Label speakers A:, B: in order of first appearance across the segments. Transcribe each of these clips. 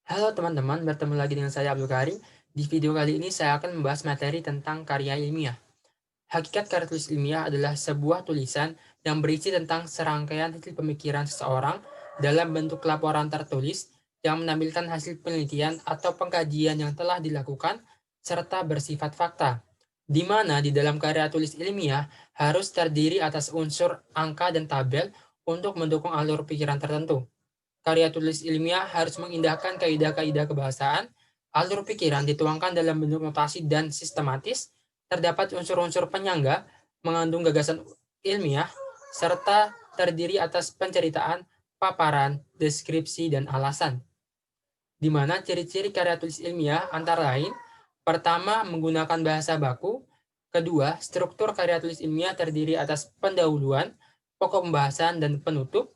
A: Halo teman-teman, bertemu lagi dengan saya Abdul Karim. Di video kali ini saya akan membahas materi tentang karya ilmiah. Hakikat karya tulis ilmiah adalah sebuah tulisan yang berisi tentang serangkaian hasil pemikiran seseorang dalam bentuk laporan tertulis yang menampilkan hasil penelitian atau pengkajian yang telah dilakukan serta bersifat fakta. Di mana di dalam karya tulis ilmiah harus terdiri atas unsur angka dan tabel untuk mendukung alur pikiran tertentu. Karya tulis ilmiah harus mengindahkan kaidah-kaidah kebahasaan, alur pikiran dituangkan dalam bentuk notasi dan sistematis, terdapat unsur-unsur penyangga, mengandung gagasan ilmiah, serta terdiri atas penceritaan, paparan, deskripsi, dan alasan. Di mana ciri-ciri karya tulis ilmiah antara lain, pertama, menggunakan bahasa baku, kedua, struktur karya tulis ilmiah terdiri atas pendahuluan, pokok pembahasan, dan penutup,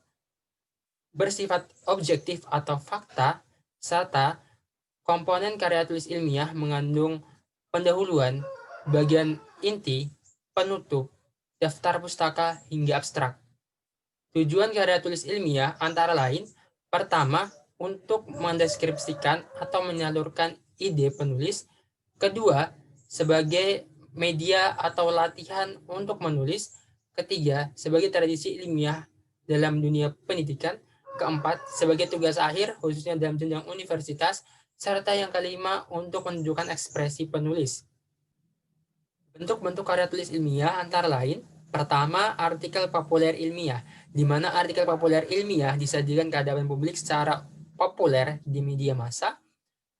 A: bersifat objektif atau fakta, serta komponen karya tulis ilmiah mengandung pendahuluan, bagian inti, penutup, daftar pustaka, hingga abstrak. Tujuan karya tulis ilmiah antara lain, pertama, untuk mendeskripsikan atau menyalurkan ide penulis, kedua, sebagai media atau latihan untuk menulis, ketiga, sebagai tradisi ilmiah dalam dunia pendidikan, keempat, sebagai tugas akhir khususnya dalam jenjang universitas, serta yang kelima untuk menunjukkan ekspresi penulis. Bentuk-bentuk karya tulis ilmiah antara lain, pertama, artikel populer ilmiah, di mana artikel populer ilmiah disajikan ke hadapan publik secara populer di media massa,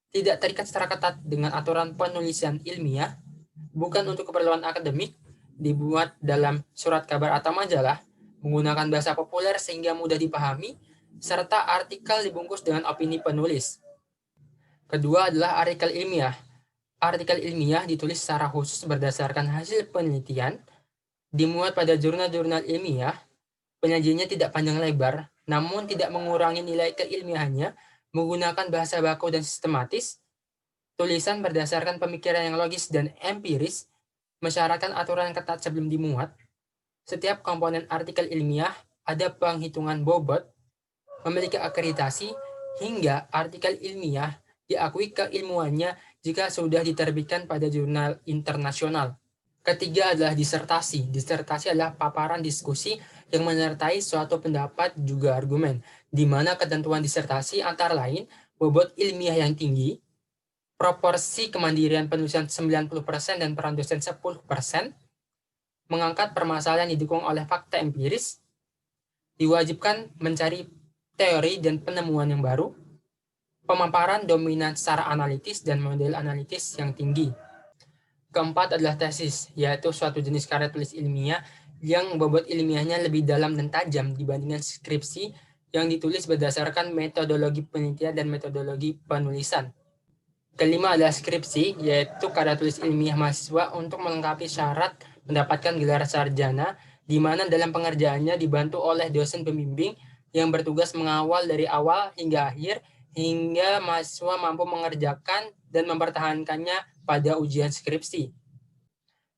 A: tidak terikat secara ketat dengan aturan penulisan ilmiah, bukan untuk keperluan akademik, dibuat dalam surat kabar atau majalah, menggunakan bahasa populer sehingga mudah dipahami, serta artikel dibungkus dengan opini penulis. Kedua adalah artikel ilmiah. Artikel ilmiah ditulis secara khusus berdasarkan hasil penelitian, dimuat pada jurnal-jurnal ilmiah, penyajiannya tidak panjang lebar, namun tidak mengurangi nilai keilmiahannya, menggunakan bahasa baku dan sistematis, tulisan berdasarkan pemikiran yang logis dan empiris, mensyaratkan aturan yang ketat sebelum dimuat. Setiap komponen artikel ilmiah ada penghitungan bobot, memiliki akreditasi, hingga artikel ilmiah diakui keilmuannya jika sudah diterbitkan pada jurnal internasional. Ketiga adalah disertasi. Disertasi adalah paparan diskusi yang menyertai suatu pendapat juga argumen, di mana ketentuan disertasi antara lain bobot ilmiah yang tinggi, proporsi kemandirian penulisan 90% dan peran dosen 10%, mengangkat permasalahan didukung oleh fakta empiris, diwajibkan mencari teori dan penemuan yang baru, pemaparan dominan secara analitis dan model analitis yang tinggi. Keempat adalah tesis, yaitu suatu jenis karya tulis ilmiah yang bobot ilmiahnya lebih dalam dan tajam dibandingkan skripsi yang ditulis berdasarkan metodologi penelitian dan metodologi penulisan. Kelima adalah skripsi, yaitu karya tulis ilmiah mahasiswa untuk melengkapi syarat mendapatkan gelar sarjana, di mana dalam pengerjaannya dibantu oleh dosen pembimbing yang bertugas mengawal dari awal hingga akhir, hingga mahasiswa mampu mengerjakan dan mempertahankannya pada ujian skripsi.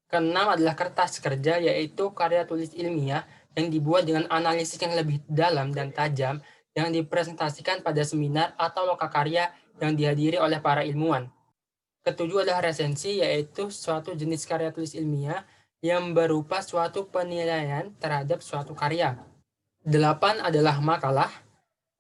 A: Keenam adalah kertas kerja, yaitu karya tulis ilmiah yang dibuat dengan analisis yang lebih dalam dan tajam yang dipresentasikan pada seminar atau lokakarya yang dihadiri oleh para ilmuwan. Ketujuh adalah resensi, yaitu suatu jenis karya tulis ilmiah yang berupa suatu penilaian terhadap suatu karya. Delapan adalah makalah.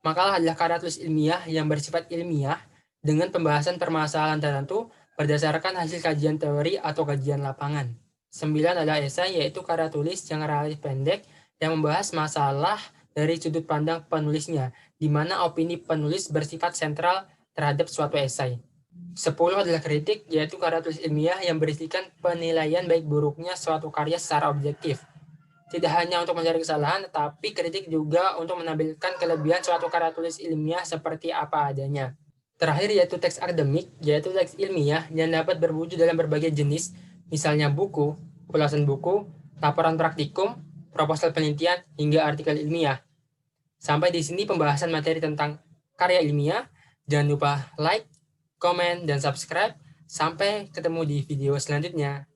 A: Makalah adalah karya tulis ilmiah yang bersifat ilmiah dengan pembahasan permasalahan tertentu berdasarkan hasil kajian teori atau kajian lapangan. 9 adalah esai, yaitu karya tulis yang relatif pendek yang membahas masalah dari sudut pandang penulisnya, di mana opini penulis bersifat sentral terhadap suatu esai. 10 adalah kritik, yaitu karya tulis ilmiah yang berisikan penilaian baik buruknya suatu karya secara objektif. Tidak hanya untuk mencari kesalahan, tetapi kritik juga untuk menampilkan kelebihan suatu karya tulis ilmiah seperti apa adanya. Terakhir yaitu teks akademik, yaitu teks ilmiah yang dapat berwujud dalam berbagai jenis, misalnya buku, ulasan buku, laporan praktikum, proposal penelitian, hingga artikel ilmiah. Sampai di sini pembahasan materi tentang karya ilmiah. Jangan lupa like, komen, dan subscribe. Sampai ketemu di video selanjutnya.